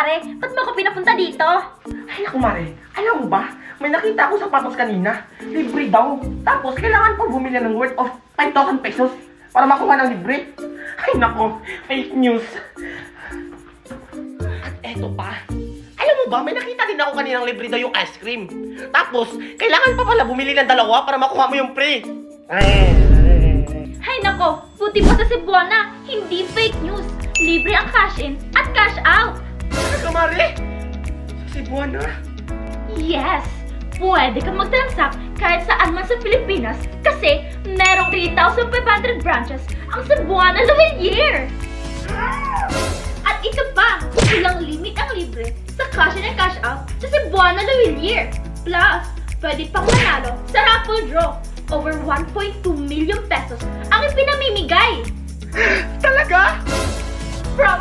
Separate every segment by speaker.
Speaker 1: kumare? Ba't mo ako pinapunta dito?
Speaker 2: Ay, kumare, alam mo ba? May nakita ako sa patos kanina. Libre daw. Tapos, kailangan pa bumili ng worth of 5,000 pesos para makuha ng libre. Ay, nako. Fake news. At eto pa. Alam mo ba, may nakita din ako kaninang libre daw yung ice cream. Tapos, kailangan pa pala bumili ng dalawa para makuha mo yung free.
Speaker 1: Hay nako, buti pa sa Cebuana, hindi fake news. Libre ang cash in at cash out.
Speaker 2: Ano, kumare? Sa Cebuana?
Speaker 1: Yes! Pwede kang mag-transact kahit saan man sa Pilipinas kasi merong 3,500 branches ang Cebuana Lavalier! At ito pa, walang limit ang libre sa cash in and cash out sa Cebuana Lavalier. Plus, pwede pang manalo sa raffle draw. Over 1.2 million pesos ang ipinamimigay!
Speaker 2: Talaga?
Speaker 1: From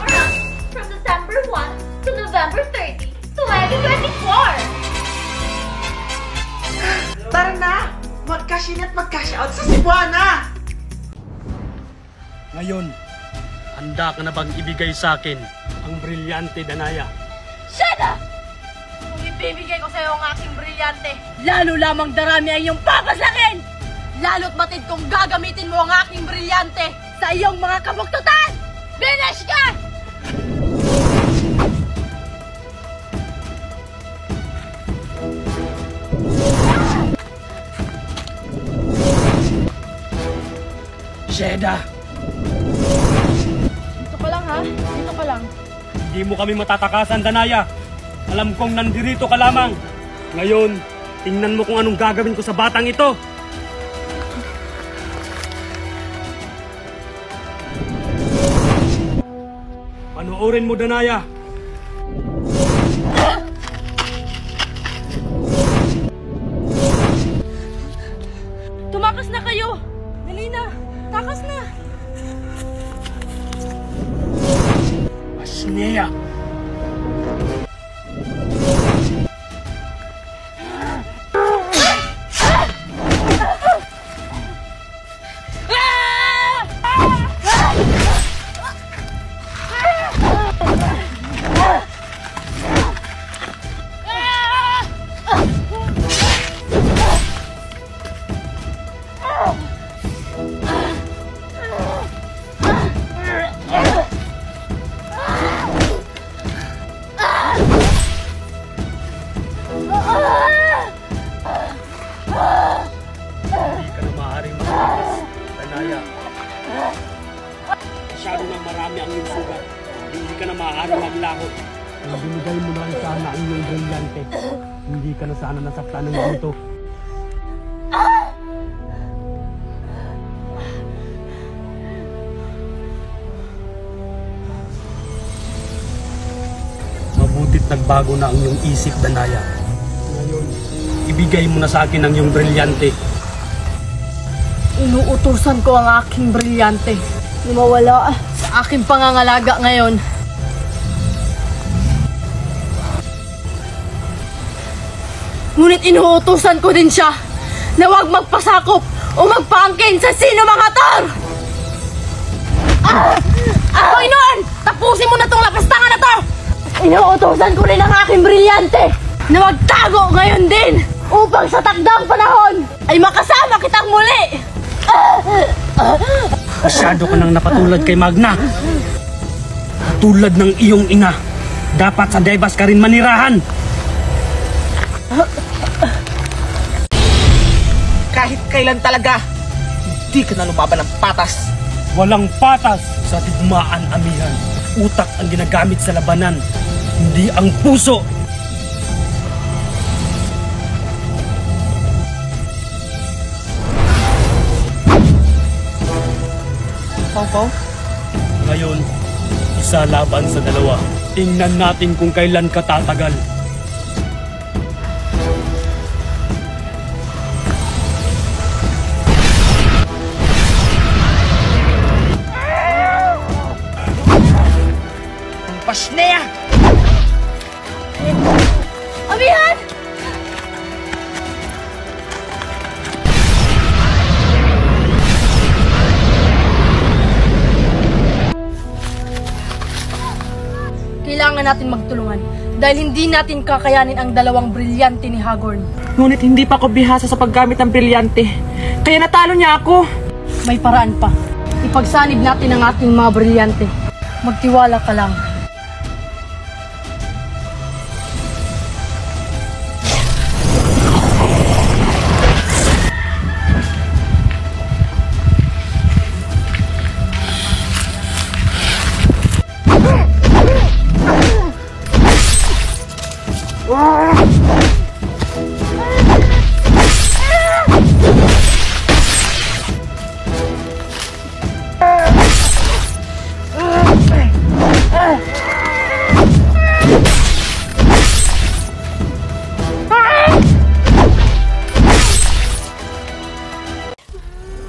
Speaker 1: December 1 to November 30, 2024!
Speaker 2: Tara na! Mag-cash in at mag-cash out sa Cebuana!
Speaker 3: Ngayon, handa ka na bang ibigay sa akin ang brilyante, Danaya?
Speaker 4: Shut up! Kung ibibigay ko sa'yo ang aking brilyante, lalo lamang darami ay iyong papaslakin! Lalo't matid kung gagamitin mo ang aking brilyante sa iyong mga kabuktutan! Finish ka!
Speaker 3: Sheda!
Speaker 4: Dito ka lang ha? Dito ka lang.
Speaker 3: Hindi mo kami matatakasan, Danaya. Alam kong nandirito ka lamang. Ngayon, tingnan mo kung anong gagawin ko sa batang ito. Panoorin mo, Danaya.
Speaker 4: Tumakas na kayo! Dali na! Takas na!
Speaker 3: Asneya! Masyado nang marami ang iyong sugat. Hindi ka na maaari maglaho. Kung binigay mo na lang sana ang iyong brilyante, hindi ka na sana nasaktan ng ganito. Mabuti't nagbago na ang iyong isip, Danaya. Ngayon, ibigay mo na sa akin ang iyong brilyante.
Speaker 4: Inuutusan ko ang aking brilyante na mawala sa aking pangangalaga ngayon. Ngunit inuutusan ko din siya na huwag magpasakop o magpaangkin sa sino mga tor! Panginoon! Tapusin mo na tong lapastangan na to! Inuutusan ko rin ang aking brilyante na magtago ngayon din upang sa takdang panahon ay makasama kitang muli!
Speaker 3: Masyado ka nang napatulad kay Magna. Tulad ng iyong ina, dapat sa Devas ka rin manirahan.
Speaker 2: Kahit kailan talaga, hindi ka na lumaban ng patas.
Speaker 3: Walang patas sa digmaan, amihan. Utak ang ginagamit sa labanan, hindi ang puso.
Speaker 2: Pau-Pau?
Speaker 3: Ngayon, isa laban sa dalawa. Tingnan natin kung kailan ka tatagal.
Speaker 2: Pasneya!
Speaker 4: Amihan! Kailangan kailangan natin magtulungan dahil hindi natin kakayanin ang dalawang brilyante ni Hagorn.
Speaker 2: Ngunit hindi pa ako bihasa sa paggamit ng brilyante. Kaya natalo niya ako.
Speaker 4: May paraan pa. Ipagsanib natin ang ating mga brilyante. Magtiwala ka lang.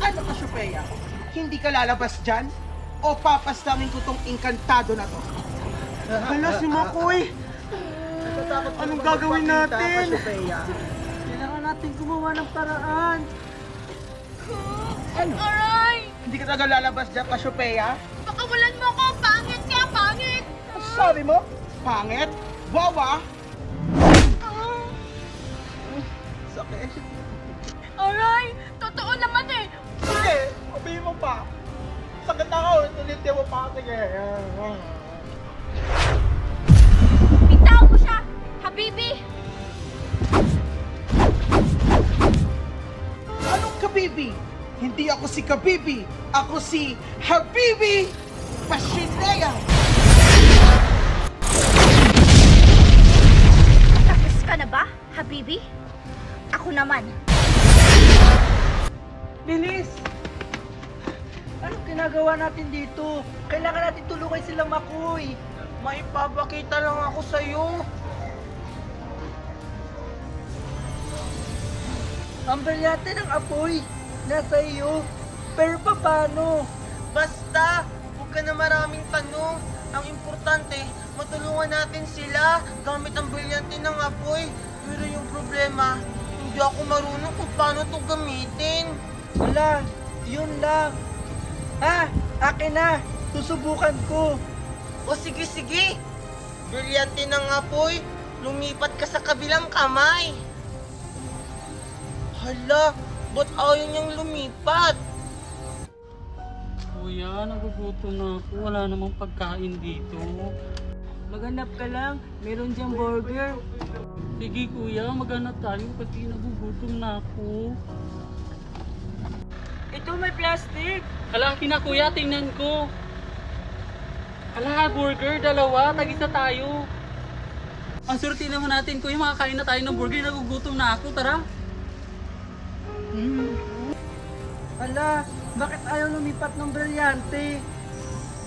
Speaker 2: Ano ka, Shupeya? Hindi ka lalabas dyan? O papastangin ko tong inkantado na to? Hala, si Makoy! Anong gagawin natin? Kailangan natin gumawa ng paraan.
Speaker 1: Aray!
Speaker 2: Hindi ka talaga lalabas dyan, Kasyopeya?
Speaker 1: Pakawalan mo ko! Pangit ka! Pangit!
Speaker 2: Ano sabi mo? Pangit? Wawa? Sakit.
Speaker 1: Aray! Totoo naman eh!
Speaker 2: Sige, sabihin mo pa. Sakit ako, ulitin mo pa. Sige.
Speaker 1: Bitaw mo siya! Habibi!
Speaker 2: Anong Kabibi? Hindi ako si Kabibi. Ako si Habibi Pashinea.
Speaker 1: Tapos ka na ba, Habibi? Ako naman.
Speaker 2: Bilis! Anong ginagawa natin dito? Kailangan natin tulungan sila, Makoy. May papakita lang ako sa'yo. Ang brilyante ng apoy nasa iyo. Pero paano? Basta, huwag ka na maraming tanong. Ang importante, matulungan natin sila gamit ang brilyante ng apoy. Pero yung problema, hindi ako marunong kung paano ito gamitin. Wala, yun lang. Akin na. Susubukan ko. O sige, sige. Brilyante ng apoy, lumipat ka sa kabilang kamay. Hala, ba't ayaw niyang lumipat?
Speaker 3: Kuya, nagugutom na ako. Wala namang pagkain dito.
Speaker 2: Maghanap ka lang, meron diyang burger.
Speaker 3: Sige kuya, maghanap tayo kasi nagugutom na ako.
Speaker 2: Ito may plastic.
Speaker 3: Hala, akin na kuya, tingnan ko. Hala, burger, dalawa, tag-isa tayo. Ang swerte naman natin kuya, makakain na tayo ng burger. Nagugutom na ako, tara.
Speaker 2: Hala, bakit ayaw lumipat ng brilyante?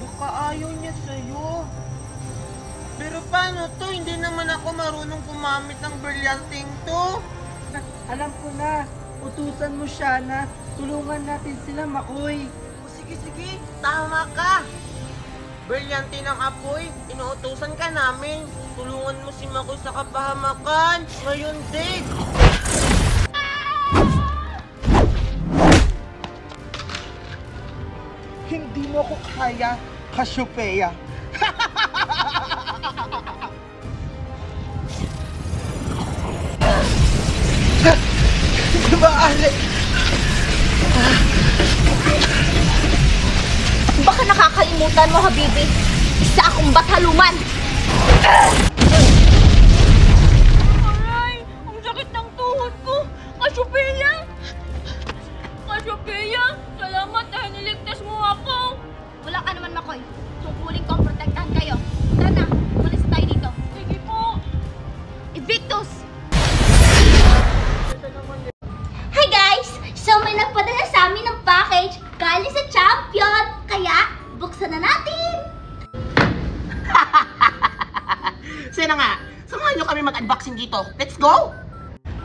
Speaker 2: Baka ayaw niya sa'yo. Pero paano to? Hindi naman ako marunong gumamit ng brilyanteng to. Alam ko na. Utusan mo siya na tulungan natin sila, Makoy. O sige, sige. Tama ka. Brilyante ng apoy, inuutusan ka namin. Tulungan mo si Makoy sa kapahamakan. Ngayon din. Hindi mo ko kaya, Kasyopeya. Maaari.
Speaker 1: Baka nakakalimutan mo, Habibi. Isa akong bataluman. Aray! Ang sakit ng tuhod ko! Kasyopeya! Kasyopeya! Salamat dahil niligtas mo ako! Wala ka naman, Makoy. Tungkulin kong protektahan kayo. Tara na, umalis tayo dito. Sige po! Evictus! Hi guys! So may nagpadala sa amin ng package galing sa Champion. Kaya, buksan na natin!
Speaker 2: Sige na nga, samahan nyo kami mag-unboxing dito. Let's go!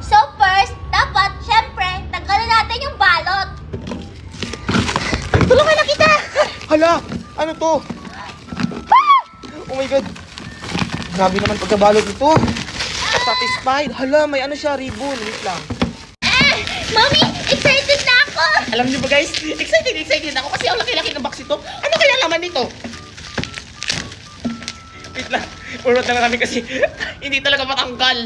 Speaker 1: So first, dapat, syempre, tanggalin natin yung balot. Tulungan na kita!
Speaker 2: Hala! Ano to? Oh my God! Grabe naman pagkabalot nito. Satisfied. Hala, may ano siya, ribbon. Wait lang.
Speaker 1: Mommy, excited na ako!
Speaker 2: Alam niyo ba guys, excited ako kasi ang laki-laki ng box ito. Ano kaya laman nito? Wait lang. Urot na lang kami kasi hindi talaga matanggal.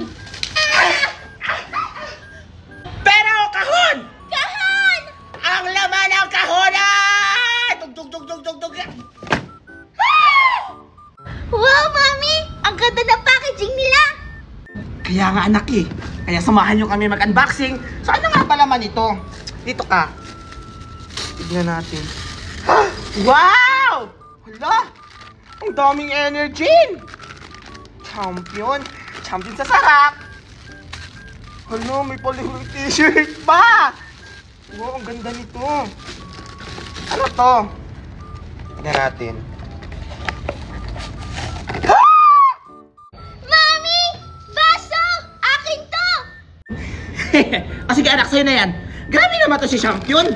Speaker 2: Pero kahon!
Speaker 1: Kahon!
Speaker 2: Ang laman ng kahon ay! Tug.
Speaker 1: Wow, Mami! Ang ganda ng packaging nila!
Speaker 2: Kaya nga anak eh. Kaya samahan nyo kami mag-unboxing. So ano nga ba laman ito? Dito ka. Tignan natin. Wow! Hala! Ang daming energy! Champion! Champion sa sarap! Hala, may palihong t-shirt pa! Wow, ang ganda nito. Ano to? Tignan natin.
Speaker 1: Mami! Baso! Akin to!
Speaker 2: Sige anak, sa'yo na yan. Grabe naman to si Champion.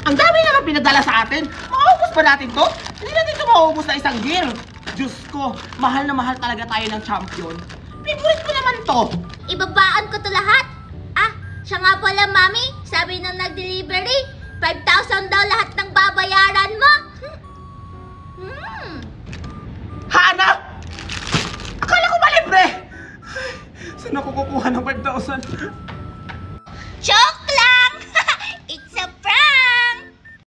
Speaker 2: Ang dami naman pinadala sa atin. Maubos ba natin to? Hindi natin ito maubos na isang gear. Diyos ko, mahal na mahal talaga tayo ng Champion. Favorite ko naman to.
Speaker 1: Ibabaan ko to lahat. Ah, siya nga pala, Mami. Sabi ng nag-delivery, 5,000 daw lahat ng babayaran mo.
Speaker 2: Ha, anak? Akala ko ba libre? Saan ako kukuha ng 5,000?